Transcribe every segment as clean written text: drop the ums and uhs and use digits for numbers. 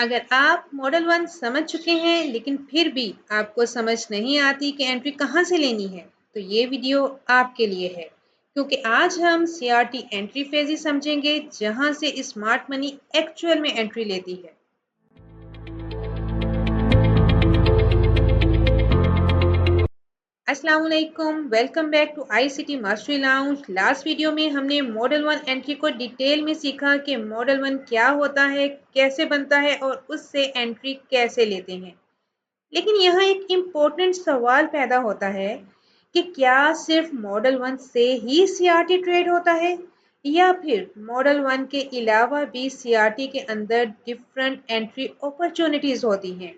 अगर आप मॉडल 1 समझ चुके हैं लेकिन फिर भी आपको समझ नहीं आती कि एंट्री कहाँ से लेनी है, तो ये वीडियो आपके लिए है क्योंकि आज हम सीआरटी एंट्री फेजेस समझेंगे जहां से स्मार्ट मनी एक्चुअल में एंट्री लेती है। अस्सलाम वालेकुम, welcome back to ICT mastery lounge. Last video में हमने मॉडल 1 एंट्री को डिटेल में सीखा कि मॉडल 1 क्या होता है, कैसे बनता है और उससे एंट्री कैसे लेते हैं। लेकिन यहाँ एक इम्पोर्टेंट सवाल पैदा होता है कि क्या सिर्फ मॉडल 1 से ही सीआरटी ट्रेड होता है या फिर मॉडल 1 के अलावा भी सीआरटी के अंदर डिफरेंट एंट्री अपॉर्चुनिटीज होती हैं।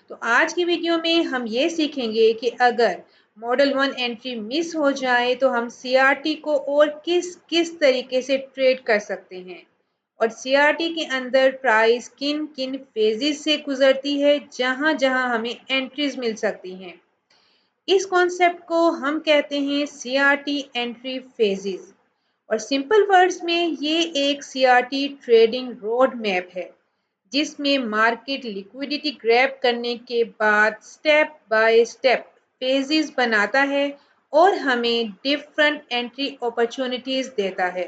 तो आज की वीडियो में हम ये सीखेंगे कि अगर मॉडल 1 एंट्री मिस हो जाए तो हम सीआरटी को और किस किस तरीके से ट्रेड कर सकते हैं और सीआरटी के अंदर प्राइस किन किन फेजेस से गुजरती है जहां जहां हमें एंट्रीज मिल सकती हैं। इस कॉन्सेप्ट को हम कहते हैं सीआरटी एंट्री फेजेस और सिंपल वर्ड्स में ये एक सीआरटी ट्रेडिंग रोड मैप है जिसमें मार्केट लिक्विडिटी ग्रैब करने के बाद स्टेप बाय स्टेप फेजेस बनाता है और हमें डिफरेंट एंट्री अपॉर्चुनिटीज देता है।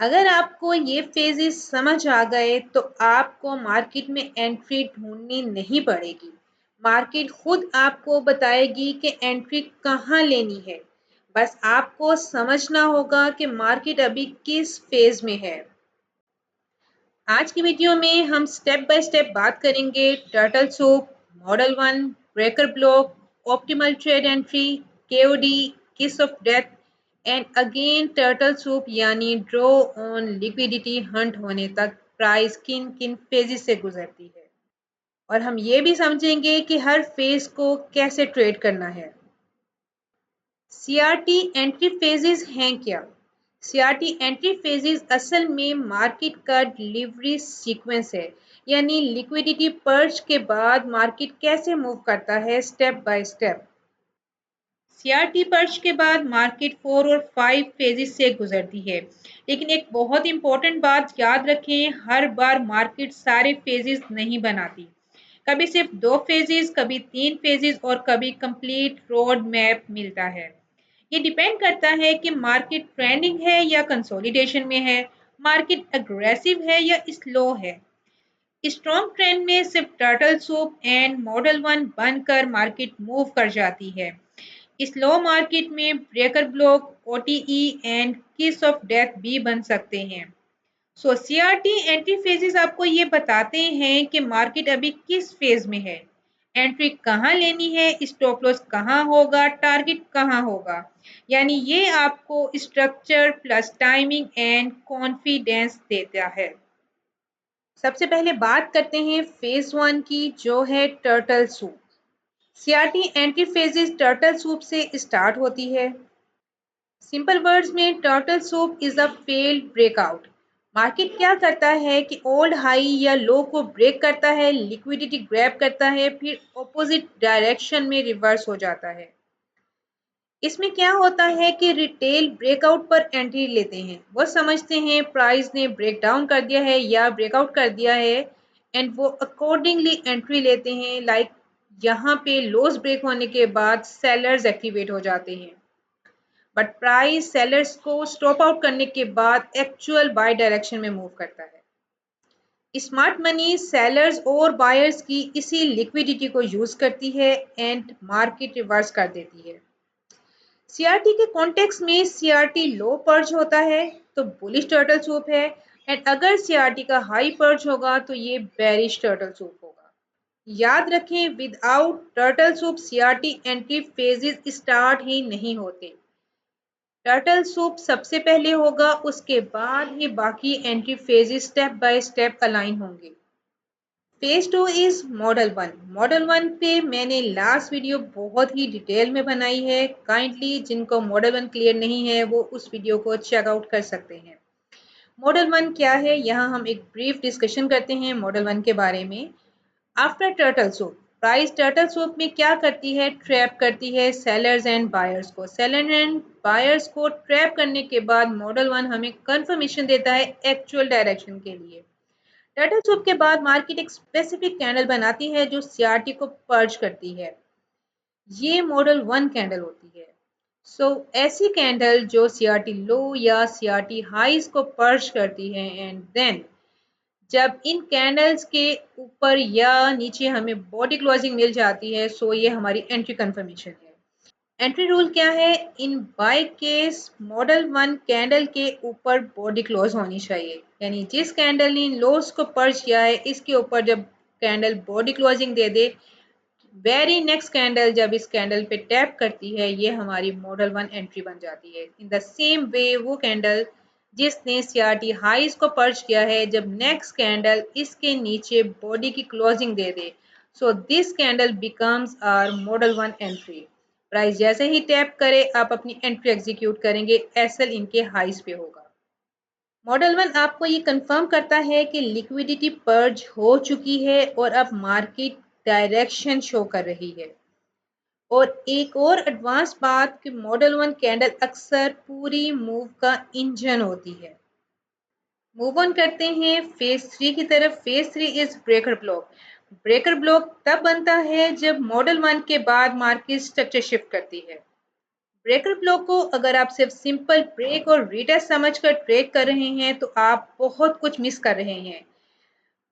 अगर आपको ये फेजेस समझ आ गए तो आपको मार्केट में एंट्री ढूंढनी नहीं पड़ेगी। मार्केट खुद आपको बताएगी कि एंट्री कहाँ लेनी है। बस आपको समझना होगा कि मार्केट अभी किस फेज में है। आज की वीडियो में हम स्टेप बाय स्टेप बात करेंगे turtle soup, model 1, breaker block, optimal trade entry, KOD, kiss of death and again turtle soup यानी ड्रॉ ऑन लिक्विडिटी हंट होने तक प्राइस किन किन फेजेस से गुजरती है और हम ये भी समझेंगे कि हर फेज को कैसे ट्रेड करना है। सीआरटी एंट्री फेजेस हैं क्या? सीआरटी एंट्री फेजेस असल में मार्केट का डिलीवरी सीक्वेंस है, यानी लिक्विडिटी पर्च के बाद मार्केट कैसे मूव करता है step by step. CRT perch के बाद मार्केट 4 और 5 फेजेस से गुजरती है, लेकिन एक बहुत इंपॉर्टेंट बात याद रखें, हर बार मार्केट सारे फेजेस नहीं बनाती। कभी सिर्फ 2 फेजेस, कभी 3 फेजेस और कभी कंप्लीट रोड मैप मिलता है। ये डिपेंड करता है कि मार्केट ट्रेंडिंग है या कंसोलिडेशन में है, मार्केट अग्रेसिव है या स्लो है। स्ट्रॉन्ग ट्रेंड में सिर्फ टर्टल सूप एंड मॉडल 1 बनकर मार्केट मूव कर जाती है। स्लो मार्केट में breaker block, OTE and kiss of death भी बन सकते हैं। सो सीआरटी एंट्री फेजेस आपको ये बताते हैं कि मार्केट अभी किस फेज में है, एंट्री कहाँ लेनी है, स्टॉप लॉस कहाँ होगा, टारगेट कहाँ होगा। यानी ये आपको structure plus timing and confidence देता है। सबसे पहले बात करते हैं फेज 1 की जो है turtle soup. CRT entry phases turtle soup से स्टार्ट होती है। सिंपल वर्ड्स में turtle soup is a failed breakout. Market क्या करता है कि ओल्ड हाई या लो को ब्रेक करता है, लिक्विडिटी ग्रैब करता है, फिर ऑपोजिट डायरेक्शन में रिवर्स हो जाता है। इसमें क्या होता है कि रिटेल ब्रेकआउट पर एंट्री लेते हैं। वो समझते हैं प्राइस ने ब्रेक डाउन कर दिया है या ब्रेकआउट कर दिया है एंड वो अकॉर्डिंगली एंट्री लेते हैं। लाइक यहाँ पे लॉस ब्रेक होने के बाद सेलर्स एक्टिवेट हो जाते हैं, बट प्राइस सेलर्स को स्टॉप आउट करने के बाद एक्चुअल बाय डायरेक्शन में मूव करता है। स्मार्ट मनी सेलर्स और बायर्स की इसी लिक्विडिटी को यूज करती है एंड मार्केट रिवर्स कर देती है। सीआरटी के कॉन्टेक्स्ट में सीआरटी लो पर्च होता है तो बुलिश टर्टल सूप है एंड अगर सीआरटी का हाई पर्च होगा तो ये बेरिश टर्टल सूप होगा। याद रखें, without turtle soup CRT entry phases start ही नहीं होते। टर्टल सूप सबसे पहले होगा, उसके बाद ही बाकी entry phases step by step align होंगे। Phase 2 is model 1। मॉडल 1 पे मैंने लास्ट वीडियो बहुत ही डिटेल में बनाई है। काइंडली जिनको मॉडल 1 क्लियर नहीं है वो उस वीडियो को चेकआउट कर सकते हैं। मॉडल 1 क्या है, यहाँ हम एक ब्रीफ डिस्कशन करते हैं मॉडल 1 के बारे में। After turtle soup, price turtle soup में क्या करती है, ट्रैप करती है सेलर्स एंड बायर्स को। सेलर एंड बायर्स को ट्रैप करने के बाद मॉडल 1 हमें कंफर्मेशन देता है एक्चुअल डायरेक्शन के लिए। टर्टल सूप के बाद मार्केट एक स्पेसिफिक कैंडल बनाती है जो सीआरटी को पर्ज करती है। ये मॉडल 1 कैंडल होती है। ऐसी कैंडल जो सीआरटी लो या सीआरटी हाइज को पर्ज करती है एंड देन जब इन कैंडल्स के ऊपर या नीचे हमें बॉडी क्लोजिंग मिल जाती है, ये हमारी एंट्री कंफर्मेशन है। एंट्री रूल क्या है? In by case model 1 candle के ऊपर बॉडी क्लोज होनी चाहिए, यानी जिस कैंडल ने इन लोस को पर्ज किया है इसके ऊपर जब कैंडल बॉडी क्लोजिंग दे दे, वेरी नेक्स्ट कैंडल जब इस कैंडल पे टैप करती है, ये हमारी मॉडल 1 एंट्री बन जाती है। इन द सेम वे वो कैंडल जिसने सीआरटी हाइज को पर्च किया है, जब नेक्स्ट कैंडल इसके नीचे बॉडी की क्लोजिंग दे दे, this candle becomes our model 1 entry. Price जैसे ही टैप करे आप अपनी एंट्री एग्जीक्यूट करेंगे, एसएल इनके हाइज पे होगा। मॉडल 1 आपको ये कंफर्म करता है कि लिक्विडिटी पर्ज हो चुकी है और अब मार्केट डायरेक्शन शो कर रही है। और एक और एडवांस बात कि मॉडल 1 कैंडल अक्सर पूरी मूव का इंजन होती है। मूव ऑन करते हैं फेज 3 की तरफ। Phase 3 is breaker block. Breaker block तब बनता है जब मॉडल 1 के बाद मार्केट स्ट्रक्चर शिफ्ट करती है। ब्रेकर ब्लॉक को अगर आप सिर्फ सिंपल ब्रेक और रीटेस्ट समझकर ट्रेड कर रहे हैं तो आप बहुत कुछ मिस कर रहे हैं।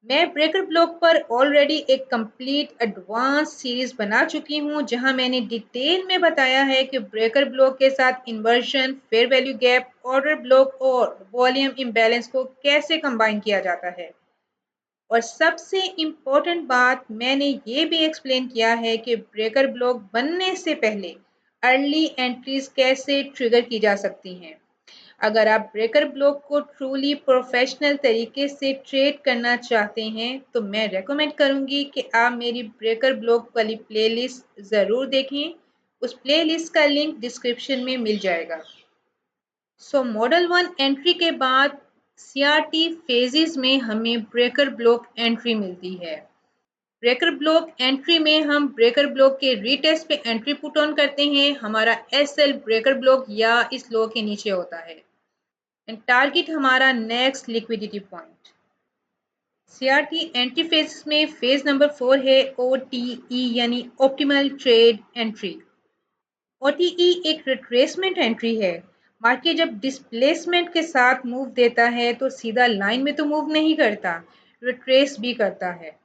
मैं ब्रेकर ब्लॉक पर ऑलरेडी एक कंप्लीट एडवांस सीरीज बना चुकी हूँ जहां मैंने डिटेल में बताया है कि ब्रेकर ब्लॉक के साथ inversion, fair value gap, order block और वॉल्यूम इम्बैलेंस को कैसे कंबाइन किया जाता है। और सबसे इम्पोर्टेंट बात, मैंने ये भी एक्सप्लेन किया है कि ब्रेकर ब्लॉक बनने से पहले अर्ली एंट्रीज कैसे ट्रिगर की जा सकती हैं। अगर आप ब्रेकर ब्लॉक को ट्रूली प्रोफेशनल तरीके से ट्रेड करना चाहते हैं तो मैं रेकमेंड करूंगी कि आप मेरी ब्रेकर ब्लॉक वाली प्लेलिस्ट ज़रूर देखें। उस प्लेलिस्ट का लिंक डिस्क्रिप्शन में मिल जाएगा। मॉडल 1 एंट्री के बाद सीआरटी फेजेस में हमें ब्रेकर ब्लॉक एंट्री मिलती है। ब्रेकर ब्लॉक एंट्री में हम ब्रेकर ब्लॉक के रीटेस्ट पे एंट्री पुट ऑन करते हैं। हमारा एसएल ब्रेकर ब्लॉक या इस लो के नीचे होता है एंड टारगेट हमारा next liquidity point. CRT entry phase में फेज नंबर 4 है ओटीई यानी ऑप्टिमल ट्रेड एंट्री। ओटीई एक रिट्रेसमेंट एंट्री है। मार्केट जब डिस्प्लेसमेंट के साथ मूव देता है तो सीधा लाइन में तो मूव नहीं करता, रिट्रेस भी करता है।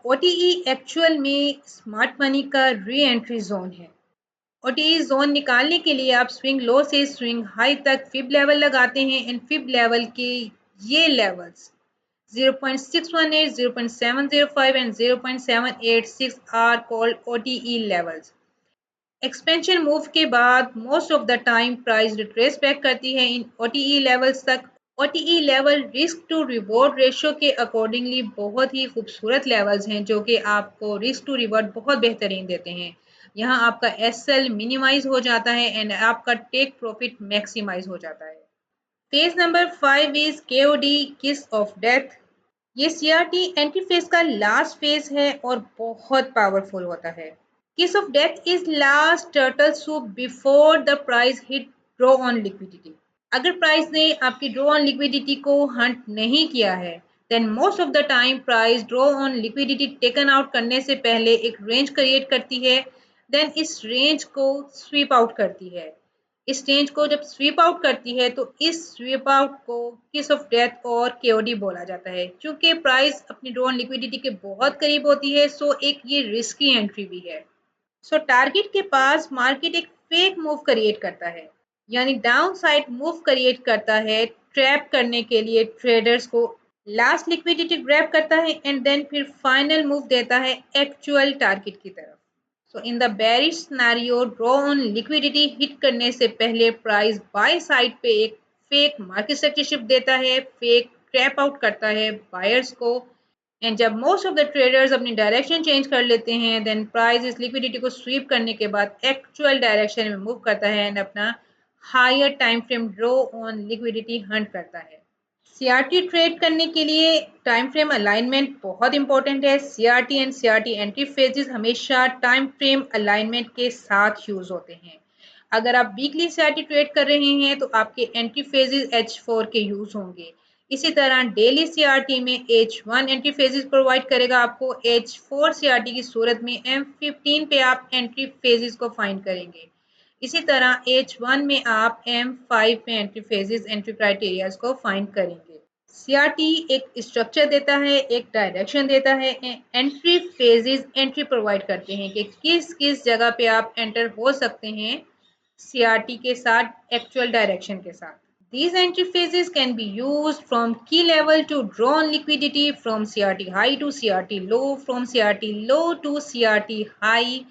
ओटीई एक्चुअल में स्मार्ट मनी का री एंट्री जोन है। ओटीई जोन निकालने के लिए आप स्विंग लो से स्विंग हाई तक फिब लेवल लगाते हैं एंड फिब लेवल के ये levels 0.618, 0.705 and 0.786 are called OTE levels. Expansion move के बाद most of the time price retrace back करती है इन ओटीई लेवल्स तक। OTE level risk to reward ratio के अकॉर्डिंगली बहुत ही खूबसूरत लेवल्स हैं जो कि आपको रिस्क टू रिवॉर्ड बहुत बेहतरीन देते हैं। यहाँ आपका एसएल मिनिमाइज हो जाता है एंड आपका टेक प्रॉफिट मैक्सिमाइज हो जाता है। Phase number 5 is KOD kiss of death. ये सीआरटी एंट्री फेज का लास्ट फेज है और बहुत पावरफुल होता है। Kiss of death is last turtle soup before the price hit draw on liquidity. अगर प्राइस ने आपकी ड्रॉ ऑन लिक्विडिटी को हंट नहीं किया है then most of the time price draw on liquidity taken out करने से पहले एक रेंज क्रिएट करती है, देन इस रेंज को स्वीप आउट करती है। इस रेंज को जब स्वीप आउट करती है तो इस स्वीप आउट को किस ऑफ डेथ और केओडी बोला जाता है। क्योंकि प्राइस अपनी ड्रॉ ऑन लिक्विडिटी के बहुत करीब होती है, एक ये रिस्की एंट्री भी है। टारगेट के पास मार्केट एक फेक मूव क्रिएट करता है, यानी डाउन साइड मूव क्रिएट करता है ट्रैप करने के लिए ट्रेडर्स को। लास्ट लिक्विडिटी ग्रैब करता है एंड देन फिर फाइनल मूव देता है एक्चुअल टारगेट की तरफ। In the bearish scenario draw on liquidity hit करने से पहले प्राइस बाय साइड पे एक फेक मार्केट स्ट्रक्चर शिफ्ट देता है, फेक ट्रैप आउट करता है बायर्स को एंड जब मोस्ट ऑफ द ट्रेडर्स अपनी डायरेक्शन चेंज कर लेते हैं देन प्राइस इस लिक्विडिटी को स्वीप करने के बाद एक्चुअल डायरेक्शन में मूव करता है एंड अपना higher time frame draw on liquidity hunt करता है। सीआरटी ट्रेड करने के लिए टाइम फ्रेम अलाइनमेंट बहुत इंपॉर्टेंट है। CRT and CRT entry phases हमेशा टाइम फ्रेम अलाइनमेंट के साथ यूज होते हैं। अगर आप वीकली सीआरटी ट्रेड कर रहे हैं तो आपके एंट्री फेजेस H4 के यूज होंगे। इसी तरह डेली सीआरटी में H1 एंट्री फेजेस प्रोवाइड करेगा आपको। H4 सीआरटी की सूरत में M15 पे आप एंट्री फेजेस को फाइंड करेंगे। इसी तरह H1 में आप M5 में एंट्री फेजेस एंट्री क्राइटेरियाज को फाइंड करेंगे। सीआरटी एक स्ट्रक्चर देता है, एक डायरेक्शन देता है, एंट्री फेजेस एंट्री प्रोवाइड करते हैं कि किस किस जगह पे आप एंटर हो सकते हैं सीआरटी के साथ, एक्चुअल डायरेक्शन के साथ। These entry phases can be used from key level to draw on liquidity from CRT high to CRT low, from CRT low to CRT high.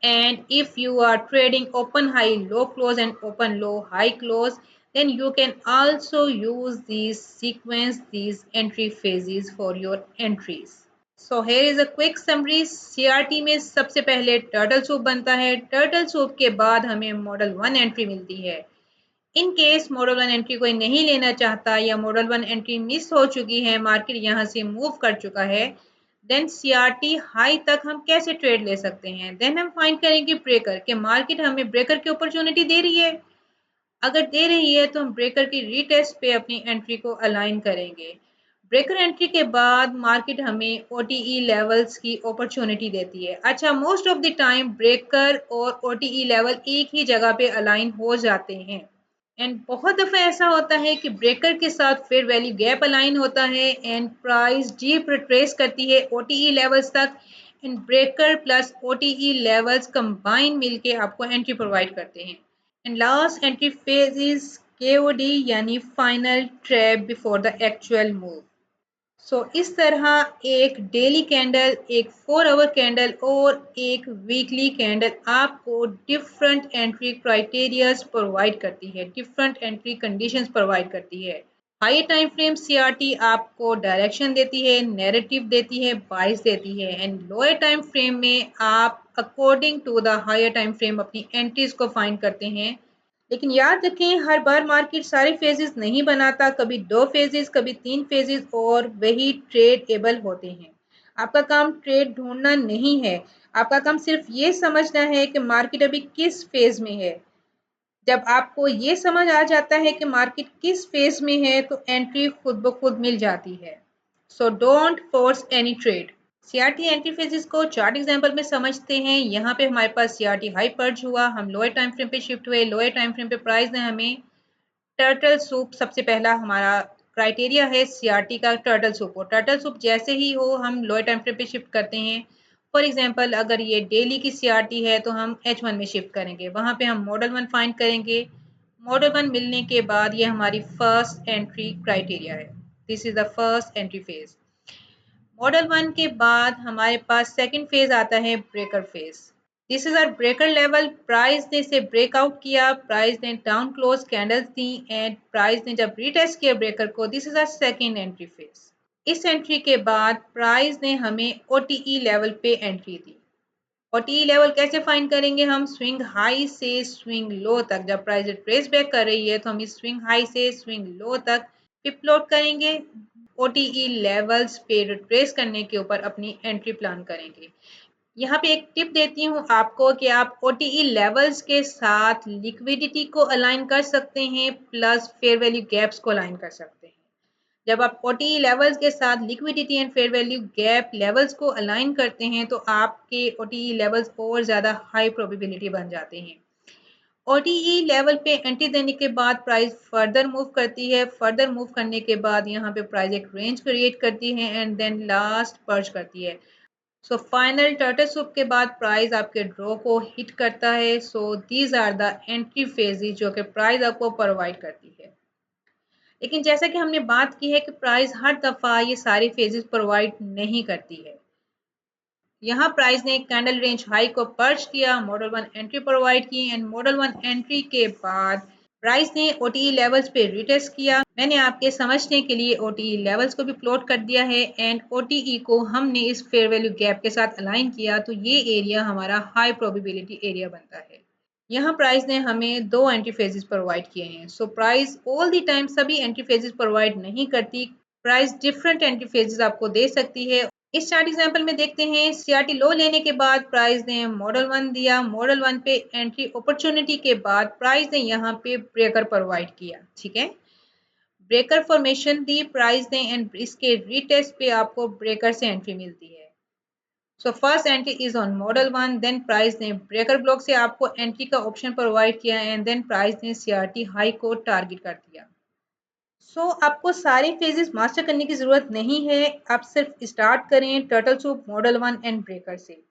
And if you are trading open high low close and open low high close, then you can also use these sequence, these entry phases for your entries. So here is a quick summary. CRT में सबसे पहले turtle soup बनता है। Turtle soup के बाद हमें model 1 entry मिलती है। इन केस मॉडल 1 एंट्री कोई नहीं लेना चाहता या मॉडल 1 एंट्री मिस हो चुकी है, मार्केट यहाँ से मूव कर चुका है, देन सीआरटी हाई तक हम कैसे ट्रेड ले सकते हैं। देन हम फाइंड करेंगे ब्रेकर कि मार्केट हमें ब्रेकर की अपॉर्चुनिटी दे रही है। अगर दे रही है तो हम ब्रेकर की रीटेस्ट पे अपनी एंट्री को अलाइन करेंगे। ब्रेकर एंट्री के बाद मार्केट हमें ओटीई लेवल्स की अपॉर्चुनिटी देती है। अच्छा, most of the time breaker और ओटीई लेवल एक ही जगह पे अलाइन हो जाते हैं एंड बहुत दफ़ा ऐसा होता है कि ब्रेकर के साथ फेयर वैल्यू गैप अलाइन होता है एंड प्राइस डीप रिट्रेस करती है ओटीई लेवल्स तक and breaker plus OTE levels combine मिलके आपको एंट्री प्रोवाइड करते हैं। And last entry phase is KOD यानी final trap before the actual move. इस तरह एक डेली कैंडल, एक 4 आवर कैंडल और एक वीकली कैंडल आपको डिफरेंट एंट्री क्राइटेरियाज प्रोवाइड करती है, डिफरेंट एंट्री कंडीशंस प्रोवाइड करती है। हाई टाइम फ्रेम सीआरटी आपको डायरेक्शन देती है, नैरेटिव देती है, बाइस देती है एंड लोअर टाइम फ्रेम में आप according to the higher time frame अपनी एंट्रीज को फाइंड करते हैं। लेकिन याद रखें, हर बार मार्केट सारे फेजेस नहीं बनाता, कभी 2 फेजेस, कभी 3 फेजेस और वही ट्रेड एबल होते हैं। आपका काम ट्रेड ढूंढना नहीं है, आपका काम सिर्फ ये समझना है कि मार्केट अभी किस फेज में है। जब आपको ये समझ आ जाता है कि मार्केट किस फेज में है तो एंट्री खुद ब खुद मिल जाती है। So don't force any trade. CRT entry phases को चार्ट एग्जांपल में समझते हैं। यहाँ पे हमारे पास सीआरटी हाई पर्ज हुआ, हम लोअर टाइम फ्रेम पे शिफ्ट हुए। लोअर टाइम फ्रेम पे प्राइस ने हमें टर्टल सूप, सबसे पहला हमारा क्राइटेरिया है सीआरटी का टर्टल सूप, और टर्टल सूप जैसे ही हो हम लोअर टाइम फ्रेम पे शिफ्ट करते हैं। फॉर एग्जांपल अगर ये डेली की सीआरटी है तो हम H1 में शिफ्ट करेंगे, वहाँ पे हम मॉडल 1 फाइंड करेंगे। मॉडल 1 मिलने के बाद ये हमारी फर्स्ट एंट्री क्राइटेरिया है। This is the first entry phase. Model 1 के बाद हमारे पास सेकंड फेज आता है breaker phase. This is our breaker level. Price ने इसे ब्रेकआउट किया, प्राइस ने डाउन क्लोज कैंडल्स दी एंड प्राइस ने जब रीटेस्ट किया ब्रेकर को, this is our second entry phase. इस एंट्री के बाद प्राइस ने हमें ओटीई लेवल पे एंट्री दी। ओटीई लेवल कैसे फाइंड करेंगे हम? स्विंग हाई से स्विंग लो तक, जब प्राइस ट्रेस बैक कर रही है तो हम इस स्विंग हाई से स्विंग लो तक पिप लोड करेंगे। ओटीई लेवल्स पे रिट्रेस करने के ऊपर अपनी एंट्री प्लान करेंगे। यहाँ पे एक टिप देती हूँ आपको कि आप ओटीई लेवल्स के साथ लिक्विडिटी को अलाइन कर सकते हैं प्लस फेयर वैल्यू गैप्स को अलाइन कर सकते हैं। जब आप ओटीई लेवल्स के साथ liquidity and fair value gap levels को अलाइन करते हैं तो आपके ओटीई लेवल्स और ज़्यादा हाई प्रोबेबिलिटी बन जाते हैं। ओटीई लेवल पे एंट्री देने के बाद प्राइस फर्दर मूव करती है। फर्दर मूव करने के बाद यहाँ पे प्राइस एक रेंज क्रिएट करती है एंड देन लास्ट पर्च करती है। सो फाइनल टर्टल सूप के बाद प्राइस आपके ड्रॉ को हिट करता है। So these are the entry phases जो कि प्राइस आपको प्रोवाइड करती है। लेकिन जैसा कि हमने बात की है कि प्राइस हर दफ़ा ये सारे फेजेस प्रोवाइड नहीं करती है। यहाँ प्राइस ने कैंडल रेंज हाई को पर्च किया, मॉडल 1 एंट्री प्रोवाइड की एंड मॉडल 1 एंट्री के बाद प्राइस ने ओटीई लेवल्स पे रिटेस्ट किया। मैंने आपके समझने के लिए ओटीई लेवल्स को भी प्लॉट कर दिया है एंड ओटीई को हमने इस फेयर वैल्यू गैप के साथ अलाइन किया तो ये एरिया हमारा हाई प्रोबेबिलिटी एरिया बनता है। यहाँ प्राइस ने हमें 2 एंट्री फेजेस प्रोवाइड किए हैं। So price all the time सभी एंट्री फेजेस प्रोवाइड नहीं करती, प्राइस डिफरेंट एंट्री फेजेस आपको दे सकती है। इस चार्ट एग्जांपल में देखते हैं, सीआरटी लो लेने के बाद प्राइस ने मॉडल 1 दिया, मॉडल 1 पे एंट्री अपॉर्चुनिटी के बाद प्राइस ने यहाँ पे ब्रेकर प्रोवाइड किया। ठीक है, ब्रेकर फॉर्मेशन दी, प्राइस दें एंड इसके रीटेस्ट पे आपको ब्रेकर से एंट्री मिलती है। So first entry is on model 1, then price ने ब्रेकर ब्लॉक से आपको एंट्री का ऑप्शन प्रोवाइड किया एंड देन प्राइस ने सीआरटी हाई को टारगेट कर दिया। सो आपको सारे फेजेस मास्टर करने की जरूरत नहीं है, आप सिर्फ स्टार्ट करें turtle soup model 1 and breaker से।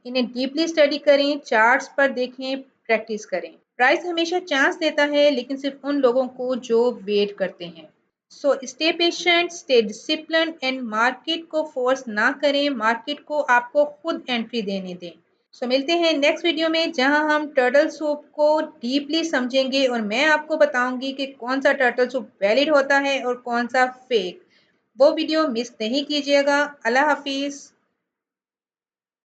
इन्हें डीपली स्टडी करें, चार्ट्स पर देखें, प्रैक्टिस करें। प्राइस हमेशा चांस देता है लेकिन सिर्फ उन लोगों को जो वेट करते हैं। So stay patient, stay discipline and market को फोर्स ना करें, मार्केट को आपको खुद एंट्री देने दें। सो मिलते हैं नेक्स्ट वीडियो में जहां हम टर्टल सूप को डीपली समझेंगे और मैं आपको बताऊंगी कि कौन सा टर्टल सूप वैलिड होता है और कौन सा फेक। वो वीडियो मिस नहीं कीजिएगा। अल्लाह हाफिज।